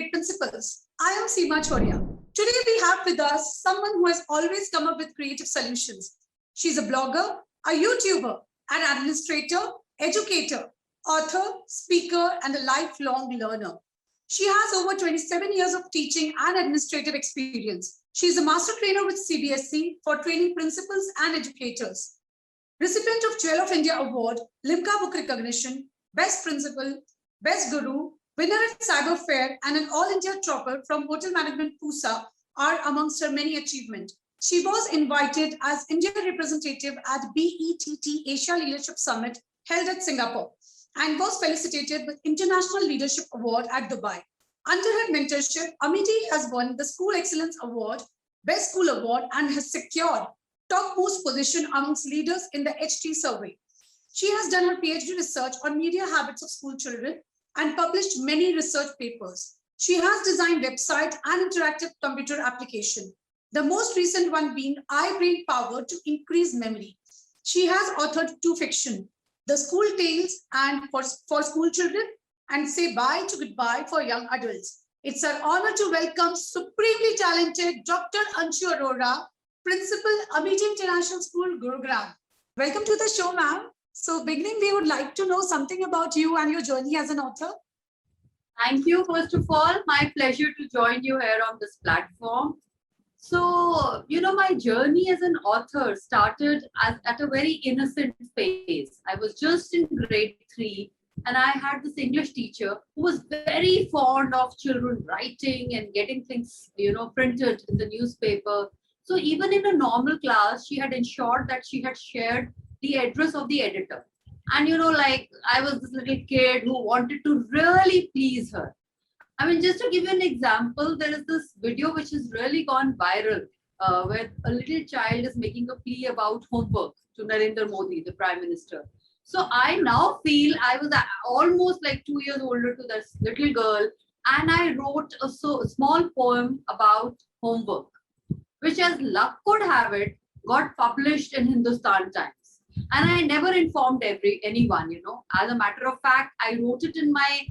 great principles. I am Seema Choria. Today we have with us someone who has always come up with creative solutions. She's a blogger, a YouTuber, an administrator, educator, author, speaker, and a lifelong learner. She has over 27 years of teaching and administrative experience. She is a master trainer with CBSE for training principals and educators. Recipient of Jewel of India Award, Limca Book Recognition, Best Principal, Best Guru, winner at Cyber Fair, and an All India topper from Hotel Management Pusa are amongst her many achievements. She was invited as India representative at BETT Asia Leadership Summit held at Singapore and was felicitated with International Leadership Award at Dubai. Under her mentorship, Amity has won the School Excellence Award, Best School Award, and has secured topmost position amongst leaders in the HT survey. She has done her PhD research on media habits of school children and published many research papers. She has designed website and interactive computer application, the most recent one being iBrain Power to increase memory. She has authored 2 fiction, The School Tales and for School Children, and Say Bye to Goodbye for Young Adults. It's our honor to welcome supremely talented Dr. Anshu Arora, Principal, Amity International School, Gurugram. Welcome to the show, ma'am. So beginning, we would like to know something about you and your journey as an author. Thank you. First of all, my pleasure to join you here on this platform. So, my journey as an author started at a very innocent phase. I was just in grade 3 and I had this English teacher who was very fond of children writing and getting things, printed in the newspaper. So even in a normal class, she had ensured that she had shared the address of the editor. And, I was this little kid who wanted to really please her. I mean, just to give you an example, there is this video which has really gone viral where a little child is making a plea about homework to Narendra Modi, the Prime Minister. So I now feel I was almost like 2 years older to this little girl, and I wrote a small poem about homework, which as luck could have it, got published in Hindustan Times. And I never informed anyone, As a matter of fact, I wrote it in my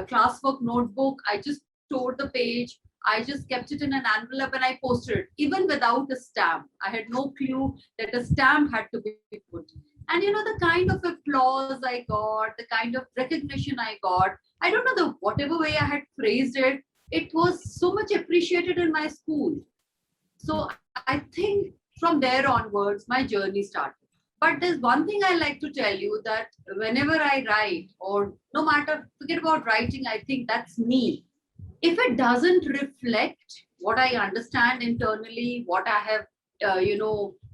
classwork notebook. I just tore the page. I just kept it in an envelope and I posted it, even without a stamp. I had no clue that a stamp had to be put. And the kind of applause I got, the kind of recognition I got, I don't know, whatever way I had phrased it, it was so much appreciated in my school. So I think from there onwards, my journey started. But there's one thing I like to tell you, that whenever I write, or no matter, forget about writing, I think that's me. If it doesn't reflect what I understand internally, what I have,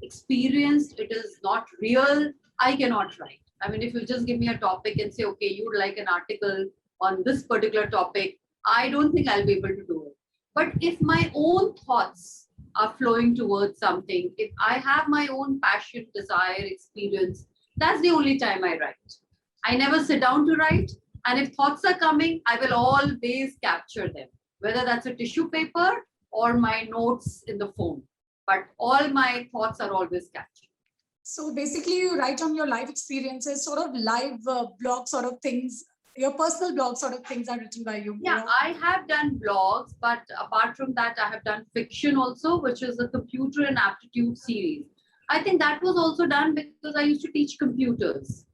experienced, it is not real, I cannot write. I mean, if you just give me a topic and say, okay, you would like an article on this particular topic, I don't think I'll be able to do it. But if my own thoughts are flowing towards something, if I have my own passion, desire, experience, that's the only time I write. I never sit down to write. And if thoughts are coming, I will always capture them, whether that's a tissue paper or my notes in the phone. But all my thoughts are always captured. So basically, you write on your life experiences, sort of live blog sort of things. Your personal blog sort of things are written by you. Yeah, I have done blogs, but apart from that, I have done fiction also, which is a computer and aptitude series. I think that was also done because I used to teach computers.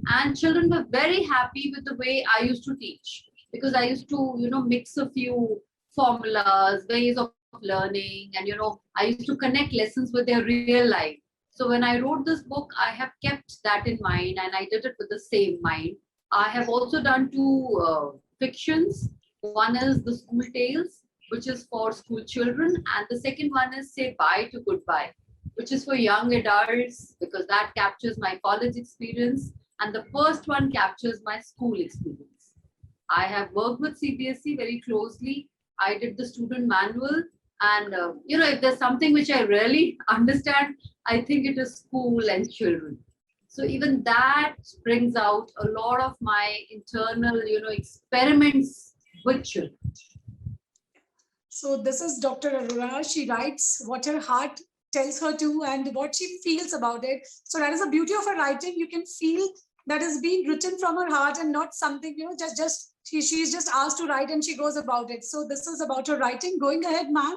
And children were very happy with the way I used to teach, because I used to, mix a few formulas, ways of learning, and, I used to connect lessons with their real life. So when I wrote this book, I have kept that in mind and I did it with the same mind. I have also done 2 fictions. One is The School Tales, which is for school children. And the second one is Say Bye to Goodbye, which is for young adults, because that captures my college experience. And the first one captures my school experience. I have worked with CBSE very closely. I did the student manual. And, if there's something which I really understand, I think it is school and children. So even that brings out a lot of my internal, experiments with children. So this is Dr. Arora. She writes what her heart tells her to and what she feels about it. So that is the beauty of her writing. You can feel that is being written from her heart and not something, she's just asked to write and she goes about it. So this is about her writing. Going ahead, ma'am,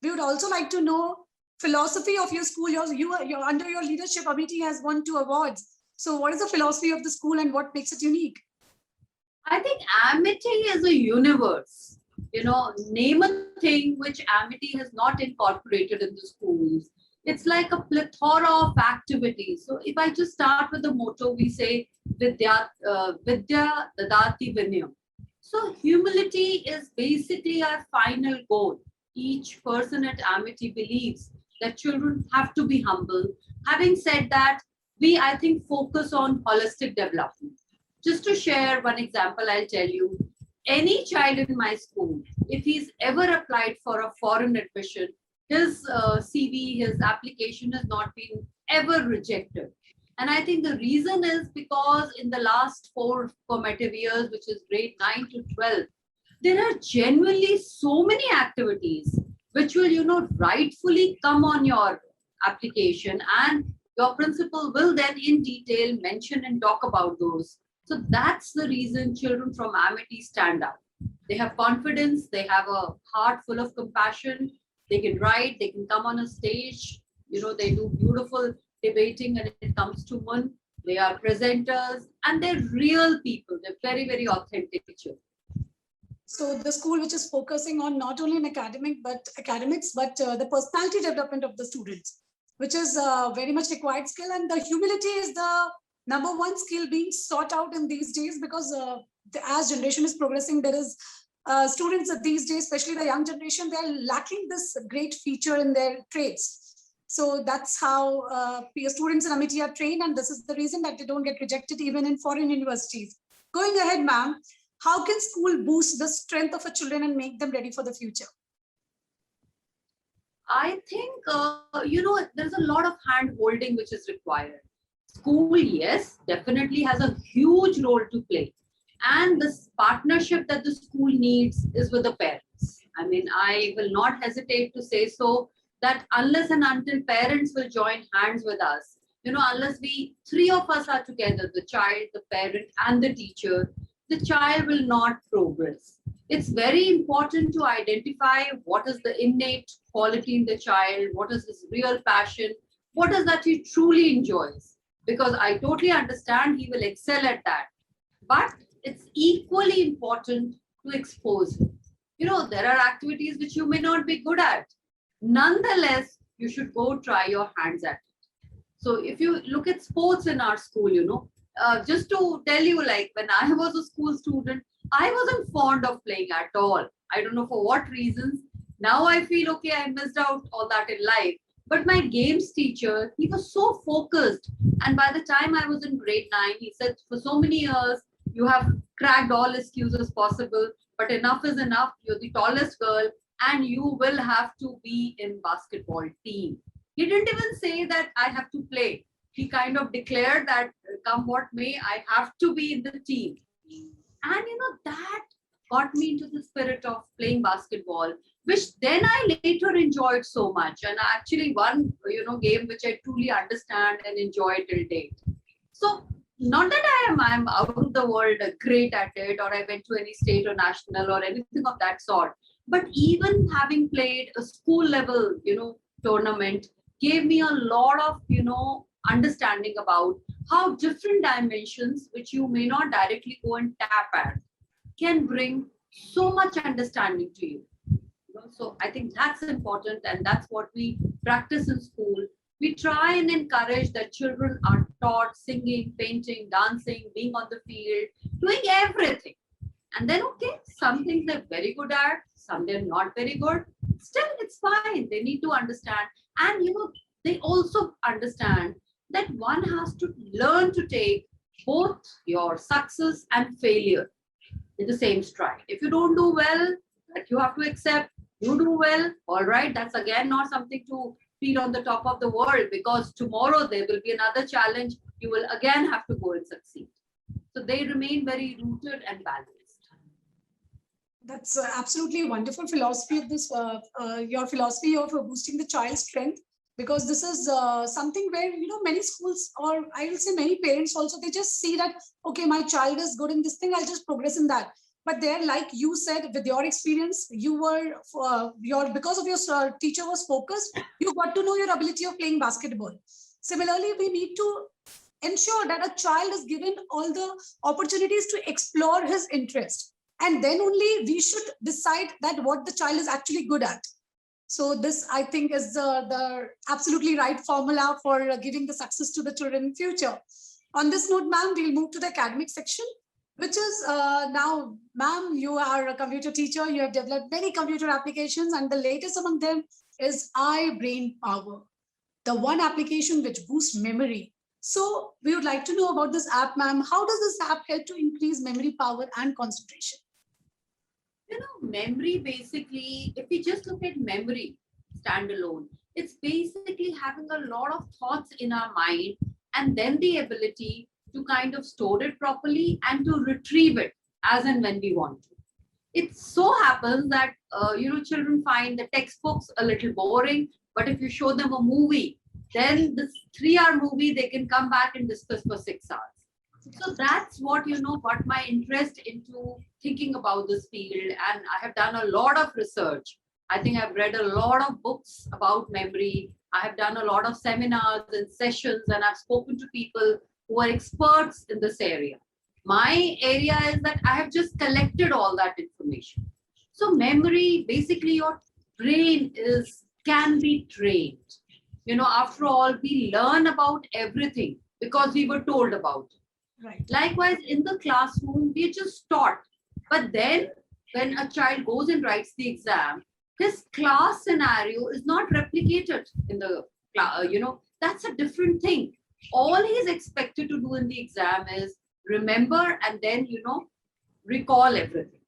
we would also like to know philosophy of your school. You're under your leadership, Amity has won 2 awards. So what is the philosophy of the school and what makes it unique? I think Amity is a universe. Name a thing which Amity has not incorporated in the schools. It's like a plethora of activities. So if I just start with the motto, we say Vidya Dadati Vinayam. So humility is basically our final goal. Each person at Amity believes that children have to be humble. Having said that, I think, focus on holistic development. Just to share one example, I'll tell you, any child in my school, if he's ever applied for a foreign admission, his CV, his application has not been ever rejected. And I think the reason is because in the last 4 formative years, which is grade 9 to 12, there are genuinely so many activities which will, rightfully come on your application, and your principal will then in detail mention and talk about those. So that's the reason children from Amity stand out. They have confidence, they have a heart full of compassion, they can write, they can come on a stage, they do beautiful debating when it comes to one. They are presenters and they're real people. They're very, very authentic children. So the school which is focusing on not only academics, but the personality development of the students, which is very much required skill. And the humility is the number 1 skill being sought out in these days, because as generation is progressing, there is students of these days, especially the young generation, they're lacking this great feature in their traits. So that's how students in Amity are trained, and this is the reason that they don't get rejected even in foreign universities. Going ahead, ma'am, how can school boost the strength of a children and make them ready for the future? I think, there's a lot of hand holding which is required. School, yes, definitely has a huge role to play. And this partnership that the school needs is with the parents. I mean, I will not hesitate to say so, that unless and until parents will join hands with us, unless 3 of us are together, the child, the parent, and the teacher, the child will not progress. It's very important to identify what is the innate quality in the child, what is his real passion, what is that he truly enjoys. Because I totally understand he will excel at that. But it's equally important to expose him. There are activities which you may not be good at. Nonetheless, you should go try your hands at it. So if you look at sports in our school, just to tell you, like when I was a school student, I wasn't fond of playing at all. I don't know for what reasons. Now I feel, okay, I missed out all that in life. But my games teacher, he was so focused. And by the time I was in grade 9, he said, for so many years, you have cracked all excuses possible, but enough is enough. You're the tallest girl and you will have to be in basketball team. He didn't even say that I have to play. He kind of declared that come what may, I have to be in the team. And that got me into the spirit of playing basketball, which then I later enjoyed so much. And I actually won, game which I truly understand and enjoy till date. So not that I'm out of the world great at it, or I went to any state or national or anything of that sort. But even having played a school level, tournament gave me a lot of, understanding about how different dimensions, which you may not directly go and tap at, can bring so much understanding to you. So I think that's important, and that's what we practice in school. We try and encourage that children are taught singing, painting, dancing, being on the field, doing everything. And then, okay, some things they're very good at, some they're not very good. Still, it's fine. They need to understand. And, they also understand that one has to learn to take both your success and failure in the same stride. If you don't do well, that you have to accept. You do well, all right, that's again not something to feel on the top of the world, because tomorrow there will be another challenge. You will again have to go and succeed. So they remain very rooted and balanced. That's absolutely wonderful philosophy of this, your philosophy of boosting the child's strength, because this is something where, many schools, or I will say many parents also, they just see that, okay, my child is good in this thing, I'll just progress in that. But there, like you said, with your experience, you were because of your teacher was focused, you got to know your ability of playing basketball. Similarly, we need to ensure that a child is given all the opportunities to explore his interest, and then only we should decide that what the child is actually good at. So this, I think, is the absolutely right formula for giving the success to the children in future. On this note, ma'am, we'll move to the academic section, which is now, ma'am, you are a computer teacher. You have developed many computer applications, and the latest among them is iBrain Power, the one application which boosts memory. So we would like to know about this app, ma'am. How does this app help to increase memory power and concentration? Memory basically, if we just look at memory standalone, it's basically having a lot of thoughts in our mind and then the ability to kind of store it properly and to retrieve it as and when we want to. It so happens that, children find the textbooks a little boring, but if you show them a movie, then this 3-hour movie, they can come back and discuss for 6 hours. So that's what, got my interest into thinking about this field. And I have done a lot of research. I think I've read a lot of books about memory. I have done a lot of seminars and sessions, and I've spoken to people who are experts in this area. My area is that I have just collected all that information. So memory, basically your brain can be trained. After all, we learn about everything because we were told about it. Right. Likewise, in the classroom, we just taught. But then when a child goes and writes the exam, his class scenario is not replicated in the, that's a different thing. All he is expected to do in the exam is remember and then, recall everything.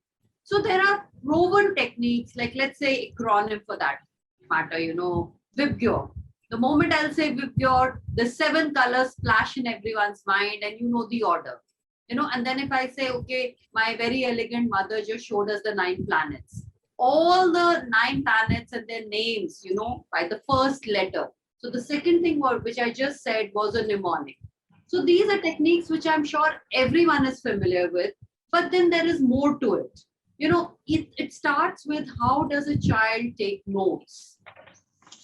So there are proven techniques, like let's say acronym for that matter, VIBGYOR. The moment I'll say VIBGYOR, the 7 colors flash in everyone's mind and you know the order. And then if I say, okay, my very elegant mother just showed us the 9 planets. All the 9 planets and their names, by the first letter. So the second thing which I just said was a mnemonic. So these are techniques which I'm sure everyone is familiar with, but then there is more to it. It starts with how does a child take notes?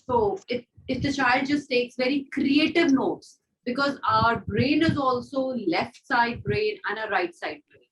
So if the child just takes very creative notes, because our brain is also left side brain and a right side brain.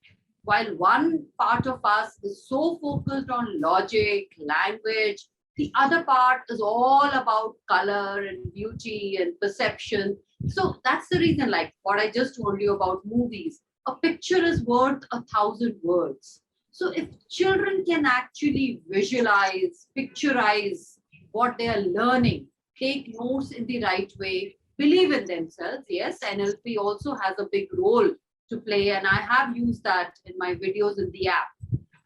While one part of us is so focused on logic, language, the other part is all about color and beauty and perception. So that's the reason, like what I just told you about movies, a picture is worth 1,000 words. So if children can actually visualize, picturize what they are learning, take notes in the right way, believe in themselves. Yes, NLP also has a big role to play, and I have used that in my videos in the app.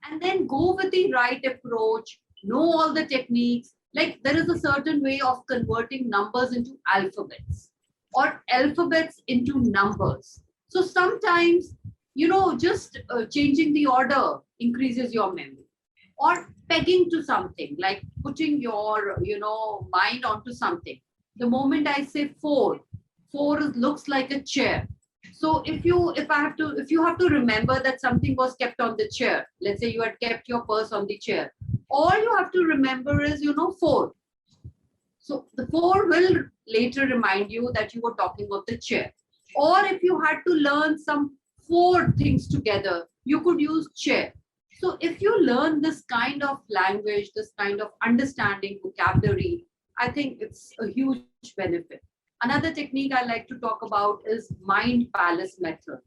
And then go with the right approach, know all the techniques. Like there is a certain way of converting numbers into alphabets or alphabets into numbers. So sometimes, just changing the order increases your memory, or pegging to something, like putting your, mind onto something. The moment I say 4 looks like a chair. So if you have to remember that something was kept on the chair, let's say you had kept your purse on the chair, all you have to remember is, 4. So the 4 will later remind you that you were talking about the chair. Or if you had to learn some 4 things together, you could use chair. So if you learn this kind of language, this kind of understanding, vocabulary, I think it's a huge benefit. Another technique I like to talk about is mind palace method.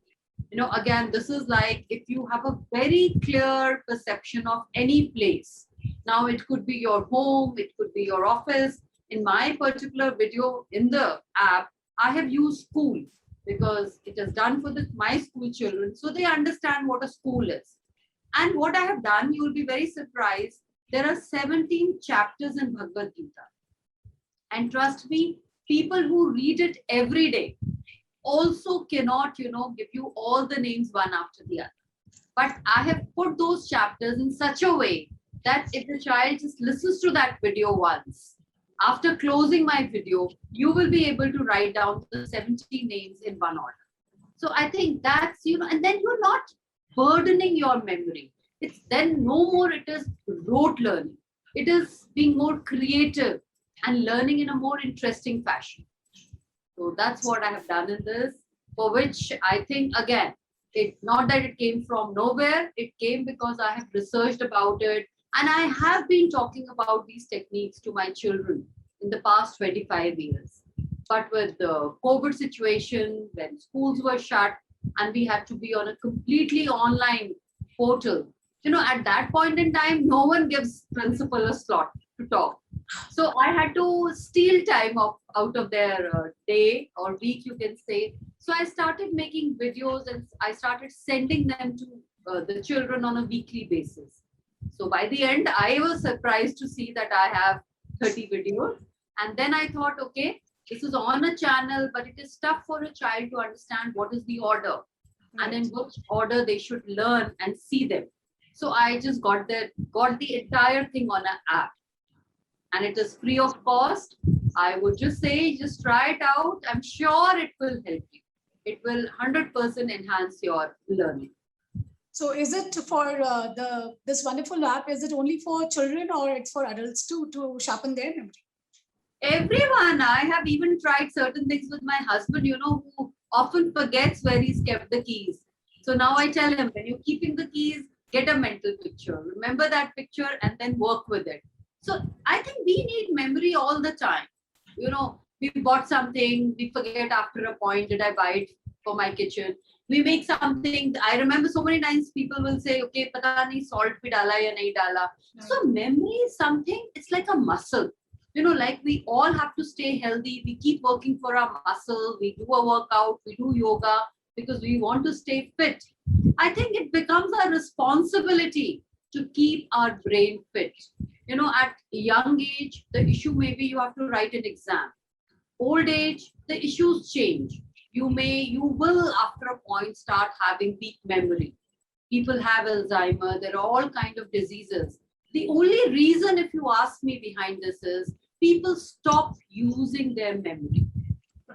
Again, this is like if you have a very clear perception of any place. Now it could be your home, it could be your office. In my particular video in the app, I have used school because it is done for my school children, so they understand what a school is. And what I have done, you will be very surprised. There are 17 chapters in Bhagavad Gita. And trust me, people who read it every day also cannot, give you all the names one after the other. But I have put those chapters in such a way that if the child just listens to that video once, After closing my video, you will be able to write down the 70 names in one order. So I think that's, and then you're not burdening your memory. It's then no more it is rote learning. It is being more creative and learning in a more interesting fashion. So that's what I have done in this, for which I think, again, it not that it came from nowhere, it came because I have researched about it. And I have been talking about these techniques to my children in the past 25 years. But with the COVID situation, when schools were shut and we had to be on a completely online portal, at that point in time, no one gives principal a slot to talk. So I had to steal time out of their day or week, you can say. So I started making videos and I started sending them to the children on a weekly basis. So by the end, I was surprised to see that I have 30 videos. And then I thought, okay, this is on a channel, but it is tough for a child to understand what is the order and in which order they should learn and see them. So I just got the entire thing on an app. And it is free of cost. I would just say, just try it out. I'm sure it will help you. It will 100% enhance your learning. So is it for this wonderful app, is it only for children or it's for adults too, to sharpen their memory? Everyone. I have even tried certain things with my husband, who often forgets where he's kept the keys. So now I tell him, when you're keeping the keys, get a mental picture. Remember that picture and then work with it. So I think we need memory all the time. We bought something, we forget after a point, did I buy it for my kitchen? We make something. I remember so many times people will say, okay, pata nahi salt bhi dala ya nahi dala. So memory is something, it's like a muscle. Like we all have to stay healthy. We keep working for our muscle. We do a workout, we do yoga because we want to stay fit. I think it becomes a responsibility to keep our brain fit. At young age, the issue may be you have to write an exam. Old age, the issues change. You will after a point start having weak memory. People have Alzheimer, there are all kinds of diseases. The only reason, if you ask me, behind this is people stop using their memory.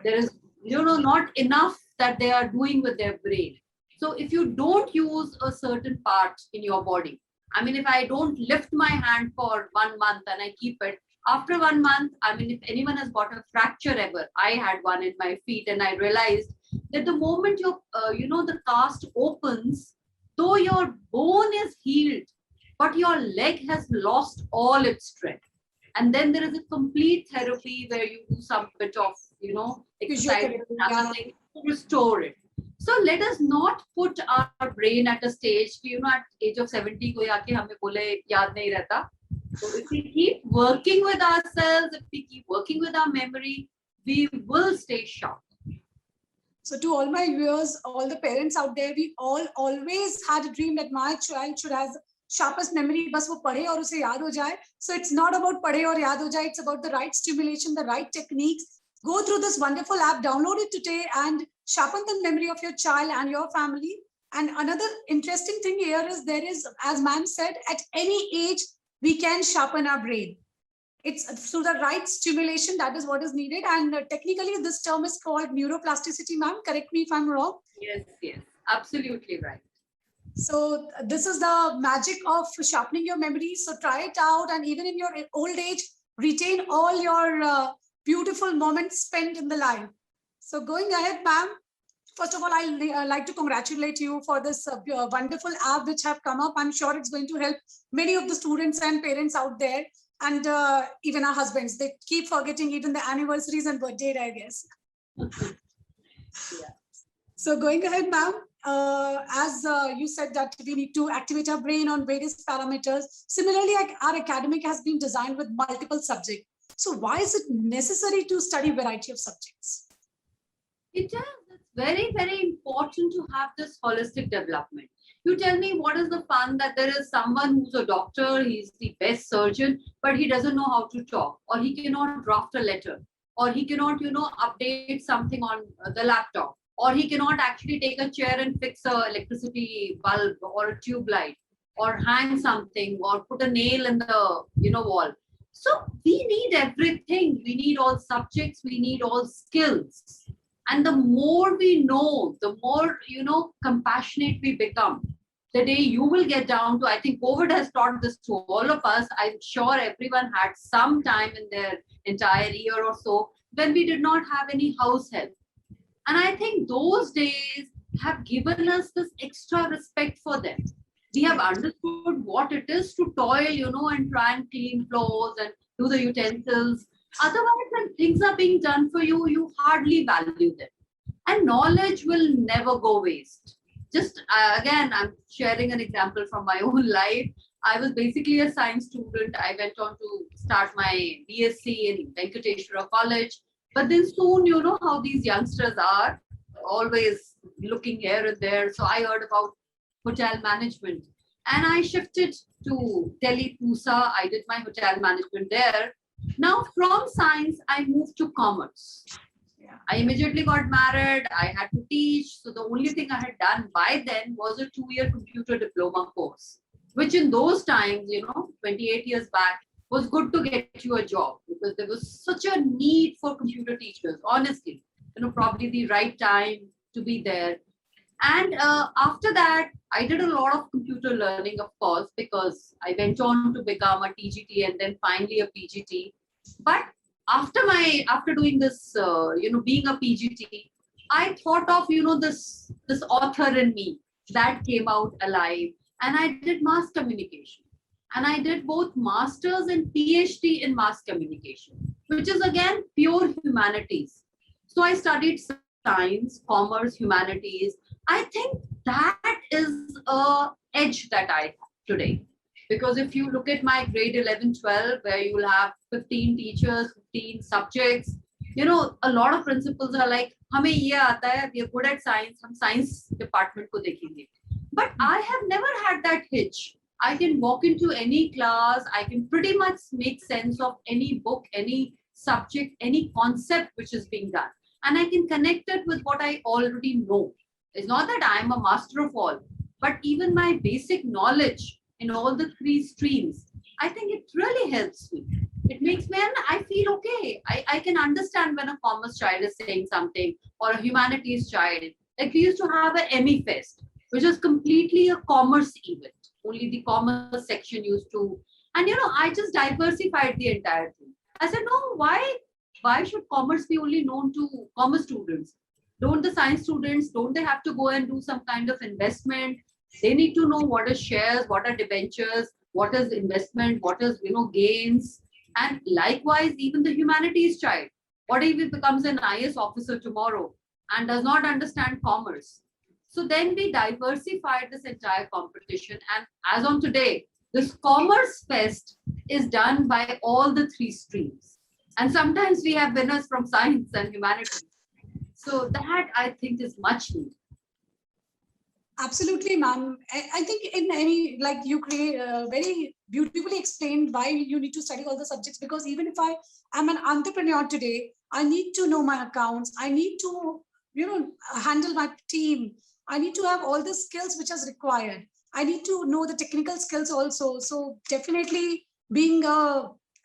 There is, not enough that they are doing with their brain. So if you don't use a certain part in your body, I mean, if I don't lift my hand for 1 month and I keep it, after 1 month, I mean, if anyone has got a fracture ever, I had one in my feet and I realized that the moment the cast opens, though your bone is healed, but your leg has lost all its strength. And then there is a complete therapy where you do some bit of, exercise to restore it. So let us not put our brain at a stage, at age of 70, koi aake hame bole yaad nahi rehta. So if we keep working with ourselves, if we keep working with our memory, we will stay sharp. So to all my viewers, all the parents out there, we all always had a dream that my child should have sharpest memory, bas wo padhe aur use yaad ho jaye. So it's not about padhe aur yaad ho jaye, it's about the right stimulation, the right techniques. Go through this wonderful app, download it today and sharpen the memory of your child and your family. And another interesting thing here is there is, as ma'am said, at any age, we can sharpen our brain. It's through the right stimulation, that is what is needed. And technically, this term is called neuroplasticity, ma'am. Correct me if I'm wrong. Yes, absolutely right. So this is the magic of sharpening your memory. So try it out. And even in your old age, retain all your beautiful moments spent in the life. So going ahead, ma'am, first of all, I'd like to congratulate you for this wonderful app which have come up. I'm sure it's going to help many of the students and parents out there, and even our husbands. They keep forgetting even the anniversaries and birthday, I guess. Yeah. So going ahead, ma'am, as you said that we need to activate our brain on various parameters. Similarly, our academic has been designed with multiple subjects. So why is it necessary to study variety of subjects? It is. It's very, very important to have this holistic development. You tell me, what is the fun that there is someone who's a doctor, he's the best surgeon, but he doesn't know how to talk, or he cannot draft a letter, or he cannot, update something on the laptop, or he cannot actually take a chair and fix a electricity bulb or a tube light, or hang something, or put a nail in the, wall. So we need everything. We need all subjects. We need all skills. And the more we know, the more, compassionate we become. The day you will get down to, I think COVID has taught this to all of us. I'm sure everyone had some time in their entire year or so when we did not have any house help. And I think those days have given us this extra respect for them. We have understood what it is to toil, and try and clean floors and do the utensils. Otherwise, when things are being done for you, you hardly value them. And knowledge will never go waste. Just again, I'm sharing an example from my own life. I was basically a science student. I went on to start my BSc in Venkateshwara College. But then soon, you know how these youngsters are, always looking here and there. So I heard about hotel management and I shifted to Delhi Pusa. I did my hotel management there. Now from science, I moved to commerce. I immediately got married. I had to teach. So the only thing I had done by then was a 2-year computer diploma course, which in those times, 28 years back, was good to get you a job because there was such a need for computer teachers, honestly, probably the right time to be there. And after that, I did a lot of computer learning, of course, because I went on to become a TGT and then finally a PGT. But after doing this, being a PGT, I thought of, this author in me that came out alive, and I did mass communication. And I did both masters and PhD in mass communication, which is again pure humanities. So I studied science, commerce, humanities. I think that is a edge that I have today. Because if you look at my grade 11, 12, where you will have 15 teachers, 15 subjects, a lot of principals are like, hame ye aata hai, we are good at science, hum science department ko dekhenge. But I have never had that hitch. I can walk into any class, I can pretty much make sense of any book, any subject, any concept which is being done. And I can connect it with what I already know. It's not that I'm a master of all, but even my basic knowledge in all the 3 streams, I think it really helps me. It makes me, and I feel okay. I can understand when a commerce child is saying something or a humanities child. Like we used to have an ME Fest, which was completely a commerce event. Only the commerce section used to, and I just diversified the entire thing. I said, no, why should commerce be only known to commerce students? Don't the science students, don't they have to go and do some kind of investment? They need to know what is shares, what are debentures, what is investment, what is, gains. And likewise, even the humanities child, what if he becomes an IS officer tomorrow and does not understand commerce? So then we diversified this entire competition. And as on today, this Commerce Fest is done by all the 3 streams. And sometimes we have winners from science and humanities. So that I think is much needed. Absolutely, ma'am. I think in any, like you create very beautifully explained why you need to study all the subjects, because even if I am an entrepreneur today, I need to know my accounts. I need to, handle my team. I need to have all the skills which is required. I need to know the technical skills also. So definitely being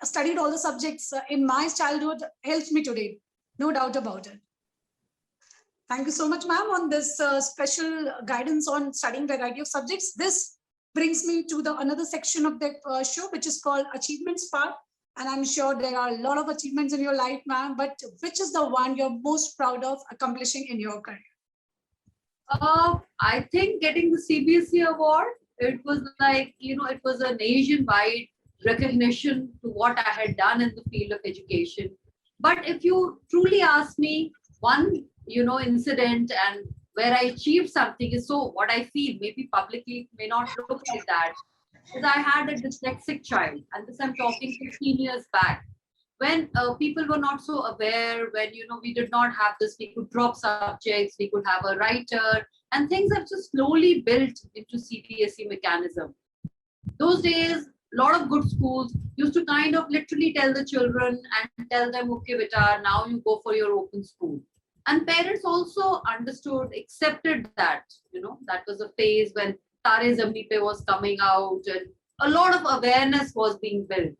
studied all the subjects in my childhood helps me today. No doubt about it. Thank you so much, ma'am, on this special guidance on studying variety of subjects. This brings me to the another section of the show, which is called Achievements Part. And I'm sure there are a lot of achievements in your life, ma'am, but which is the one you're most proud of accomplishing in your career? I think getting the CBSE award, it was like, it was a nationwide recognition to what I had done in the field of education. But if you truly ask me, one, incident and where I achieved something is so what I feel, maybe publicly may not look like that, is I had a dyslexic child. And this I'm talking 15 years back, when people were not so aware, when we did not have this, we could drop subjects, we could have a writer, and things have just slowly built into CBSE mechanism. Those days, a lot of good schools used to kind of literally tell the children and tell them, okay, beta, now you go for your open school. And parents also understood, accepted that, that was a phase when Tare Zameen Pe was coming out and a lot of awareness was being built.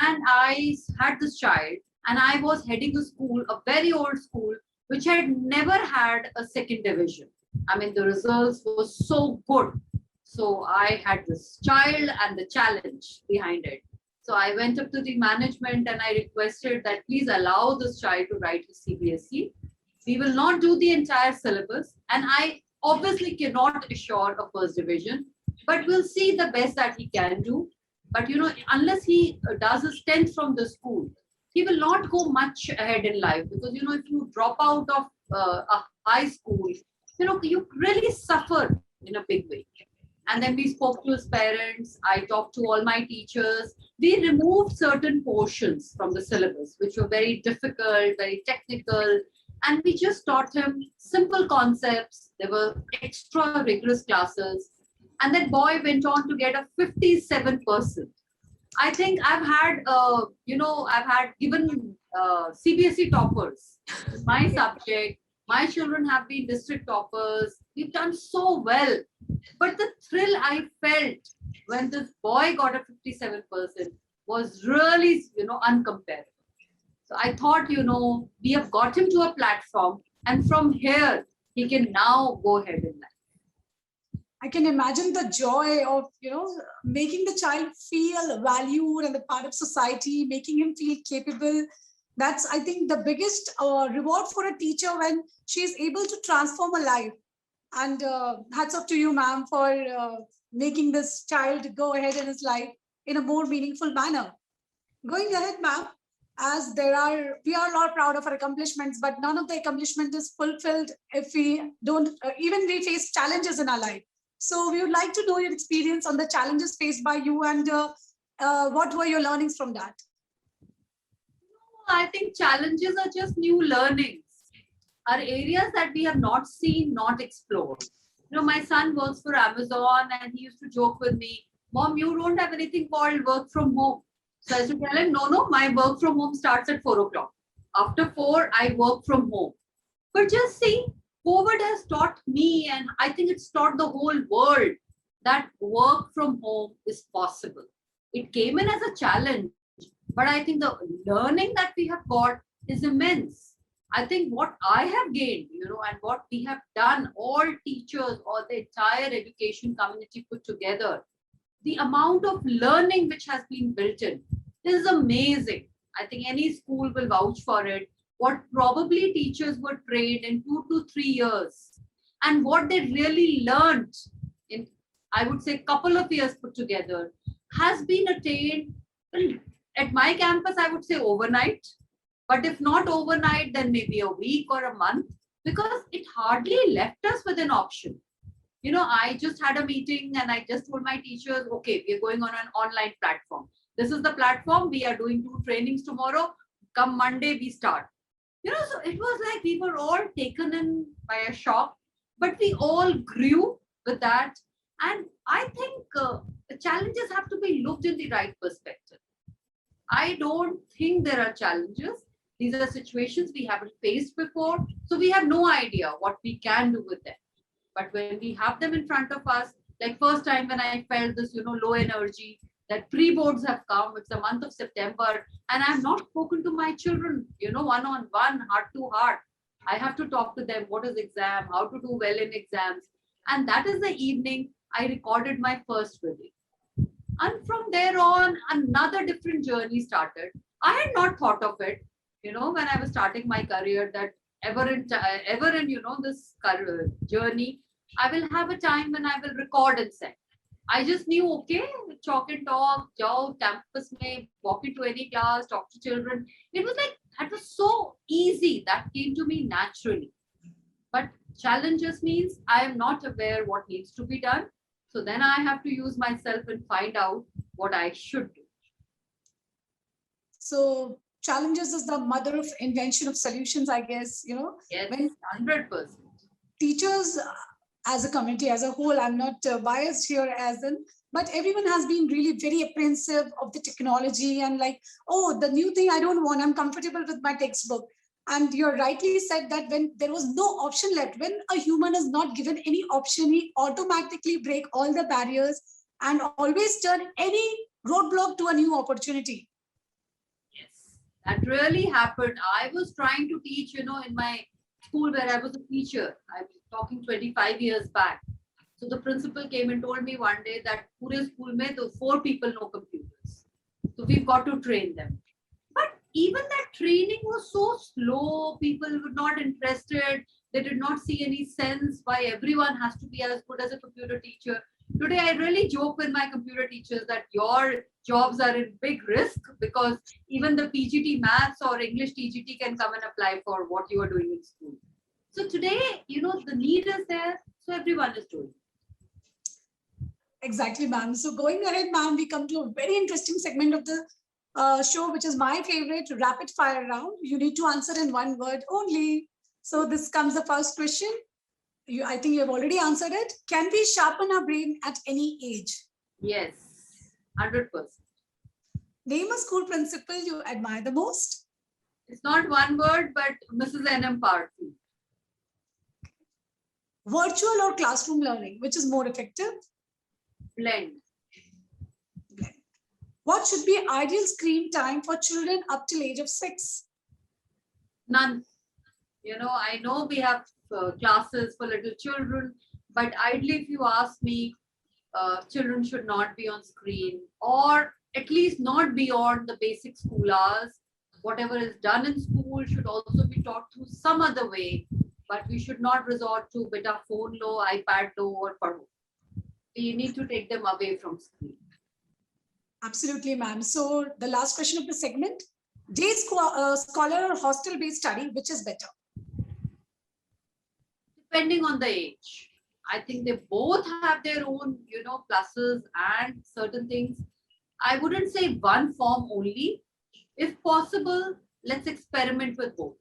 And I had this child, and I was heading a school, a very old school, which had never had a second division. I mean, the results were so good. So I had this child and the challenge behind it. So I went up to the management and I requested that please allow this child to write his CBSE. We will not do the entire syllabus, and I obviously cannot assure a first division, but we'll see the best that he can do. But unless he does his 10th from the school, he will not go much ahead in life, because if you drop out of a high school, you really suffer in a big way. And then we spoke to his parents. I talked to all my teachers. We removed certain portions from the syllabus, which were very difficult, very technical. And we just taught him simple concepts. There were extra rigorous classes. And that boy went on to get a 57%. I think I've had given CBSE toppers my subject. My children have been district toppers. We've done so well. But the thrill I felt when this boy got a 57% was really, uncomparable. So I thought, we have got him to a platform, and from here, he can now go ahead in life. I can imagine the joy of, making the child feel valued and a part of society, making him feel capable. That's, I think, the biggest reward for a teacher when she is able to transform a life. And hats off to you, ma'am, for making this child go ahead in his life in a more meaningful manner. Going ahead, ma'am, as we are all proud of our accomplishments, but none of the accomplishment is fulfilled if we don't, even we face challenges in our life. So we would like to know your experience on the challenges faced by you, and what were your learnings from that? I think challenges are just new learnings, are areas that we have not seen, not explored. My son works for Amazon, and he used to joke with me, Mom, you don't have anything called work from home. So I used to tell him, no, my work from home starts at 4 o'clock. After 4, I work from home. But just see, COVID has taught me, and I think it's taught the whole world, that work from home is possible. It came in as a challenge, but I think the learning that we have got is immense. I think what I have gained, and what we have done, all teachers or the entire education community put together, the amount of learning which has been built in is amazing. I think any school will vouch for it. What probably teachers were trained in 2 to 3 years, and what they really learned in, I would say, couple of years put together, has been attained at my campus, I would say overnight. But if not overnight, then maybe a week or a month, because it hardly left us with an option. I just had a meeting and I just told my teachers, okay, we're going on an online platform. This is the platform. We are doing 2 trainings tomorrow. Come Monday, we start. So it was like we were all taken in by a shock, but we all grew with that. And I think the challenges have to be looked in the right perspective. I don't think there are challenges. These are situations we haven't faced before. So we have no idea what we can do with them. But when we have them in front of us, like first time when I felt this, low energy, that pre-boards have come, it's the month of September, and I've not spoken to my children, one-on-one, heart to heart. I have to talk to them, what is exam, how to do well in exams. And that is the evening I recorded my first video. And from there on, another different journey started. I had not thought of it, when I was starting my career, that ever in this career journey, I will have a time when I will record and send. I just knew, okay, chalk and talk, jao, campus mein, walk into any class, talk to children. It was like, that was so easy. That came to me naturally. But challenges means I am not aware what needs to be done. So then I have to use myself and find out what I should do. So challenges is the mother of invention of solutions, I guess, Yes, when 100%. teachers as a community, as a whole, I'm not biased here but everyone has been really very apprehensive of the technology and like, oh, the new thing I don't want, I'm comfortable with my textbook. And you rightly said that when there was no option left, when a human is not given any option, he automatically break all the barriers and always turn any roadblock to a new opportunity. That really happened. I was trying to teach, in my school where I was a teacher. I'm talking 25 years back. So the principal came and told me one day that pure school mein the 4 people know computers. So we've got to train them. But even that training was so slow. People were not interested. They did not see any sense why everyone has to be as good as a computer teacher. Today, I really joke with my computer teachers that your jobs are in big risk because even the PGT maths or English TGT can come and apply for what you are doing in school. So today, the need is there. So everyone is doing. Exactly, ma'am. So going ahead, ma'am, we come to a very interesting segment of the show, which is my favorite, rapid fire round. You need to answer in one word only. So this comes the first question. I think you have already answered it. Can we sharpen our brain at any age? Yes, 100%. Name a school principal you admire the most. It's not one word, but Mrs. N.M. Parthi. Virtual or classroom learning, which is more effective? Blend. What should be ideal screen time for children up till age of 6? None. I know we have classes for little children, but ideally, if you ask me, children should not be on screen, or at least not beyond the basic school hours. Whatever is done in school should also be taught through some other way, but we should not resort to beta phone low, iPad low, or padho. We need to take them away from screen. Absolutely, ma'am. So the last question of the segment, day scholar or hostel-based study, which is better? Depending on the age. I think they both have their own, pluses and certain things. I wouldn't say one form only. If possible, let's experiment with both.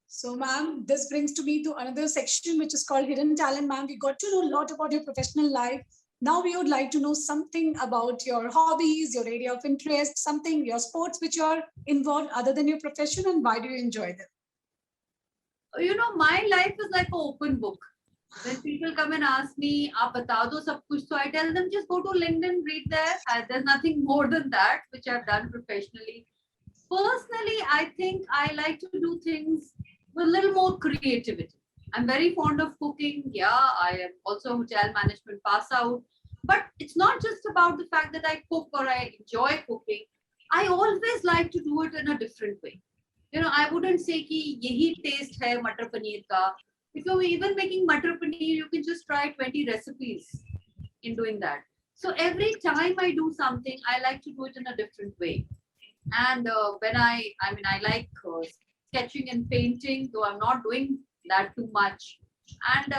So, ma'am, this brings to me to another section, which is called Hidden Talent, ma'am. We got to know a lot about your professional life. Now we would like to know something about your hobbies, your area of interest, something, your sports which are involved other than your profession, and why do you enjoy them? My life is like an open book. When people come and ask me, "Aap bata do sab kuch," so I tell them just go to LinkedIn, read there. There's nothing more than that which I've done professionally. Personally, I think I like to do things with a little more creativity. I'm very fond of cooking. Yeah, I am also a hotel management pass out. But it's not just about the fact that I cook or I enjoy cooking. I always like to do it in a different way. I wouldn't say ki yehi taste hai matar paneer ka. If you're even making matar paneer, you can just try 20 recipes in doing that. So every time I do something, I like to do it in a different way. And when I like sketching and painting, though I'm not doing that too much. And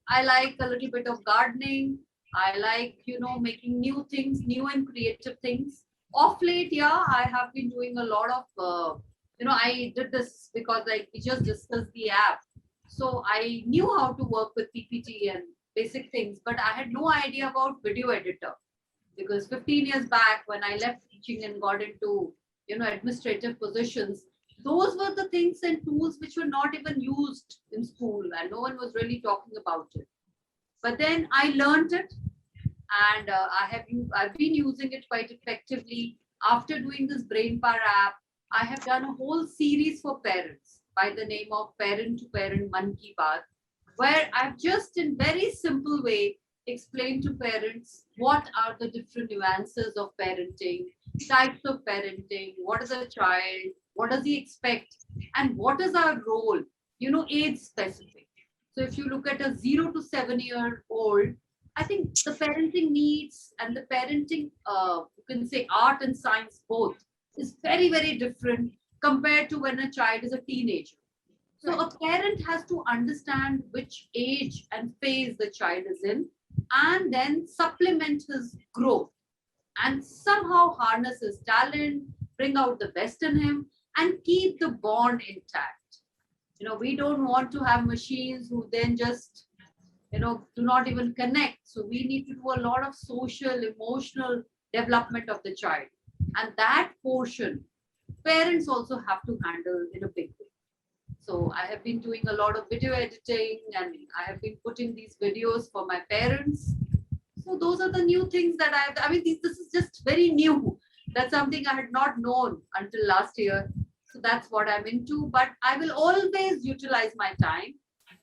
I like a little bit of gardening. I like, making new things, new and creative things. Off late, yeah, I have been doing a lot of, I did this because we just discussed the app. So I knew how to work with PPT and basic things, but I had no idea about video editor. Because 15 years back, when I left teaching and got into, administrative positions, those were the things and tools which were not even used in school and no one was really talking about it. But then I learned it, and I've been using it quite effectively. After doing this BrainPower app, I have done a whole series for parents by the name of Parent to Parent Man Ki Baat, where I've just in very simple way explained to parents what are the different nuances of parenting, types of parenting, what is a child, what does he expect, and what is our role, age specific. So if you look at a 0 to 7-year-old, I think the parenting needs and the parenting, you can say art and science both, is very, very different compared to when a child is a teenager. So a parent has to understand which age and phase the child is in and then supplement his growth and somehow harness his talent, bring out the best in him and keep the bond intact. We don't want to have machines who then just, do not even connect. So we need to do a lot of social, emotional development of the child. And that portion, parents also have to handle in a big way. So I have been doing a lot of video editing and I have been putting these videos for my parents. So those are the new things that this is just very new. That's something I had not known until last year. So that's what I'm into. But I will always utilize my time.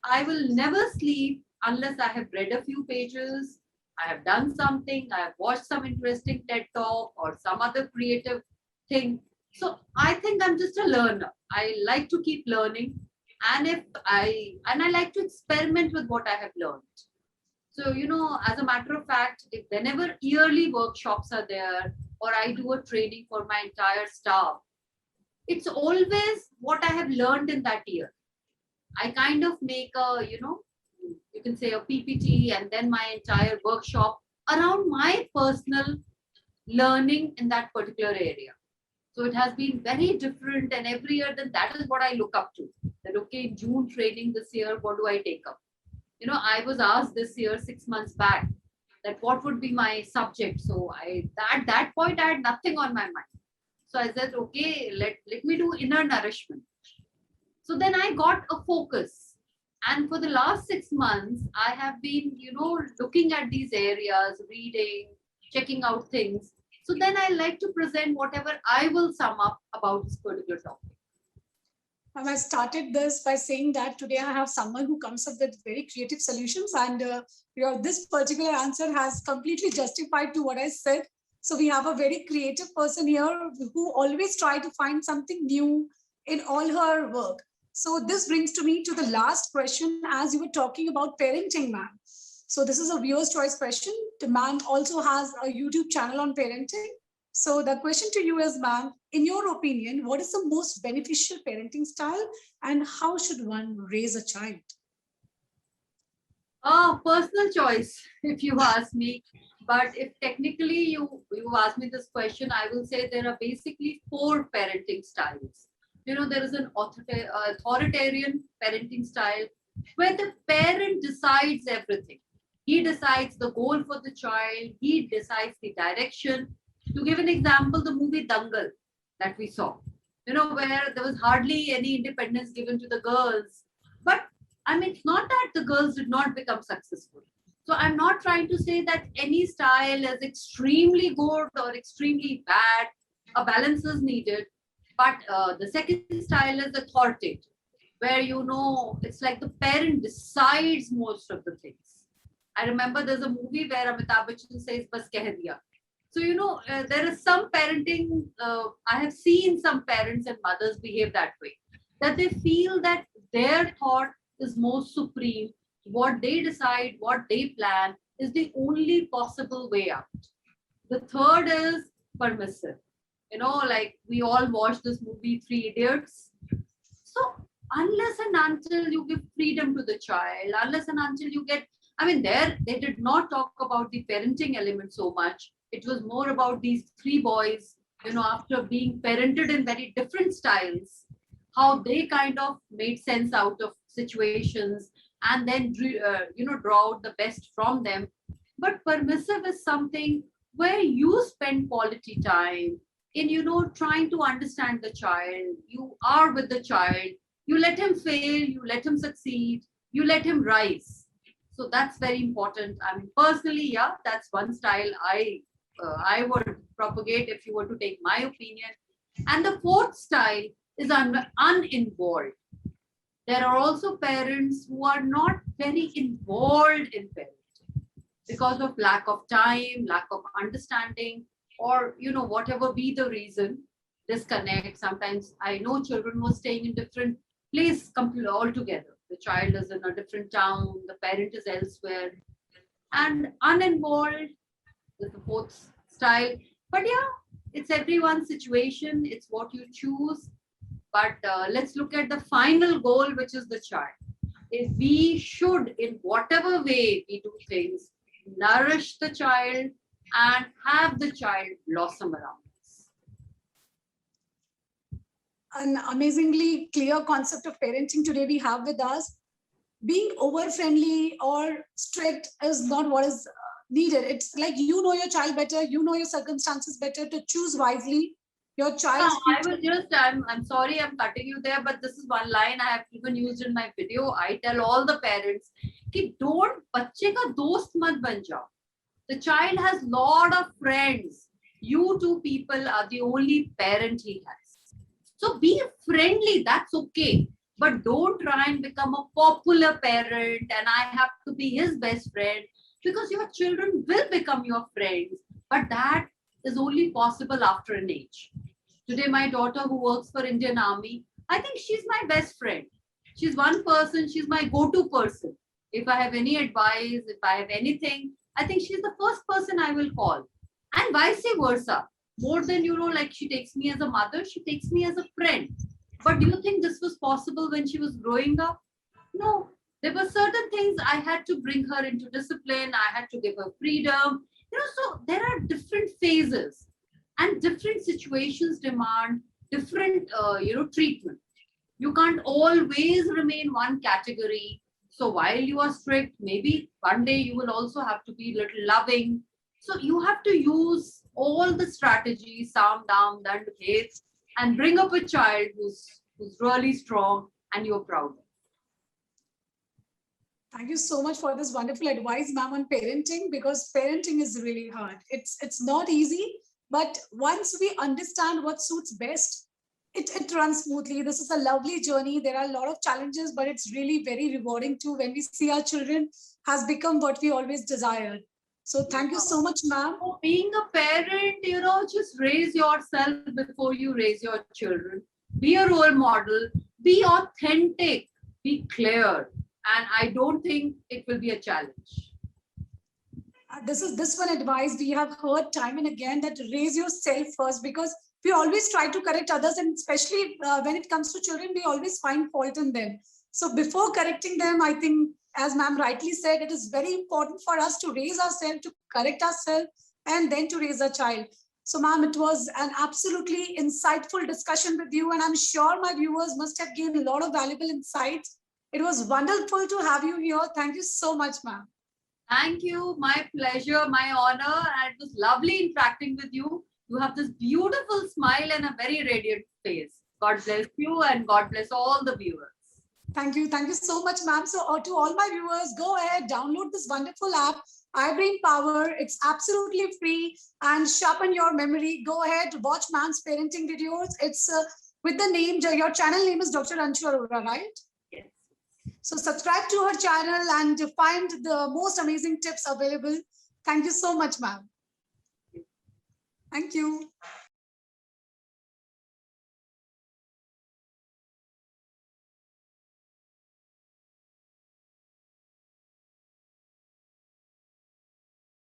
I will never sleep unless I have read a few pages, I have done something, I have watched some interesting TED talk or some other creative thing. So I think I'm just a learner. I like to keep learning. And I like to experiment with what I have learned. So, as a matter of fact, if whenever yearly workshops are there or I do a training for my entire staff, it's always what I have learned in that year. I kind of make you can say a PPT and then my entire workshop around my personal learning in that particular area. So it has been very different, and every year, then that is what I look up to. That okay, June training this year, what do I take up? I was asked this year 6 months back that what would be my subject. So at that point I had nothing on my mind. So I said, okay, let me do inner nourishment. So then I got a focus. And for the last 6 months, I have been, looking at these areas, reading, checking out things. So then I like to present whatever I will sum up about this particular topic. I started this by saying that today I have someone who comes up with very creative solutions, and this particular answer has completely justified to what I said. So we have a very creative person here who always try to find something new in all her work. So this brings to me to the last question, as you were talking about parenting, ma'am. So this is a viewer's choice question. The man also has a YouTube channel on parenting. So the question to you is, ma'am, in your opinion, what is the most beneficial parenting style and how should one raise a child? Personal choice, if you ask me. But if technically you ask me this question, I will say there are basically 4 parenting styles. There is an authoritarian parenting style where the parent decides everything. He decides the goal for the child. He decides the direction. To give an example, the movie Dangal that we saw, where there was hardly any independence given to the girls. But I mean, it's not that the girls did not become successful. So I'm not trying to say that any style is extremely good or extremely bad. A balance is needed. But the second style is authoritative, where it's like the parent decides most of the things. I remember there's a movie where Amitabh Bachchan says, "Bas keh diya." So, there is some parenting, I have seen some parents and mothers behave that way, that they feel that their thought is most supreme. What they decide, what they plan is the only possible way out. The third is permissive. Like we all watched this movie, Three Idiots. So, unless and until you give freedom to the child, unless and until you get, there they did not talk about the parenting element so much. It was more about these 3 boys, after being parented in very different styles, how they kind of made sense out of situations and then draw out the best from them. But permissive is something where you spend quality time in, trying to understand the child. You are with the child. You let him fail. You let him succeed. You let him rise. So that's very important. Personally, yeah, that's one style I would propagate if you were to take my opinion. And the fourth style is uninvolved. There are also parents who are not very involved in parenting because of lack of time, lack of understanding, or whatever be the reason, disconnect. Sometimes I know children who are staying in different places altogether. The child is in a different town, the parent is elsewhere, and uninvolved is the fourth style. But yeah, it's everyone's situation, it's what you choose. But let's look at the final goal, which is the child. If we should, in whatever way we do things, nourish the child and have the child blossom around us. An amazingly clear concept of parenting today we have with us. Being over friendly or strict is not what is needed. It's like you know your child better, you know your circumstances better to choose wisely. Your child. I'm sorry, I'm cutting you there, but this is one line I have even used in my video. I tell all the parents, कि don't बच्चे का दोस्त मत बन जाओ. The child has lot of friends. You two people are the only parent he has. So be friendly, that's okay. But don't try and become a popular parent and I have to be his best friend, because your children will become your friends. But that is only possible after an age. Today, my daughter who works for Indian Army, I think she's my best friend. She's one person, she's my go-to person. If I have any advice, if I have anything, I think she's the first person I will call. And vice versa. More than, like she takes me as a mother, she takes me as a friend. But do you think this was possible when she was growing up? No. There were certain things I had to bring her into discipline, I had to give her freedom. So there are different phases and different situations demand different treatment. You can't always remain one category. So while you are strict, maybe one day you will also have to be a little loving. So you have to use all the strategies, Sam, Dam, Dand, Bhed, and bring up a child who's really strong and you're proud of. Thank you so much for this wonderful advice, ma'am, on parenting, because parenting is really hard. It's not easy, but once we understand what suits best, it runs smoothly. This is a lovely journey. There are a lot of challenges, but it's really very rewarding too when we see our children has become what we always desired. So thank you so much, ma'am. So being a parent, just raise yourself before you raise your children. Be a role model, be authentic, be clear. And I don't think it will be a challenge. This one advice we have heard time and again, that raise yourself first, because we always try to correct others, and especially when it comes to children, we always find fault in them. So before correcting them, I think, as ma'am rightly said, it is very important for us to raise ourselves, to correct ourselves, and then to raise a child. So ma'am, it was an absolutely insightful discussion with you, and I'm sure my viewers must have gained a lot of valuable insights. It was wonderful to have you here. Thank you so much, ma'am. Thank you. My pleasure, my honor. And it was lovely interacting with you. You have this beautiful smile and a very radiant face. God bless you and God bless all the viewers. Thank you. Thank you so much, ma'am. So to all my viewers, go ahead, download this wonderful app, iBrain Power. It's absolutely free and sharpen your memory. Go ahead, watch ma'am's parenting videos. It's with the name, your channel name is Dr. Anshu Arora, right? Yes. So subscribe to her channel and find the most amazing tips available. Thank you so much, ma'am. Thank you.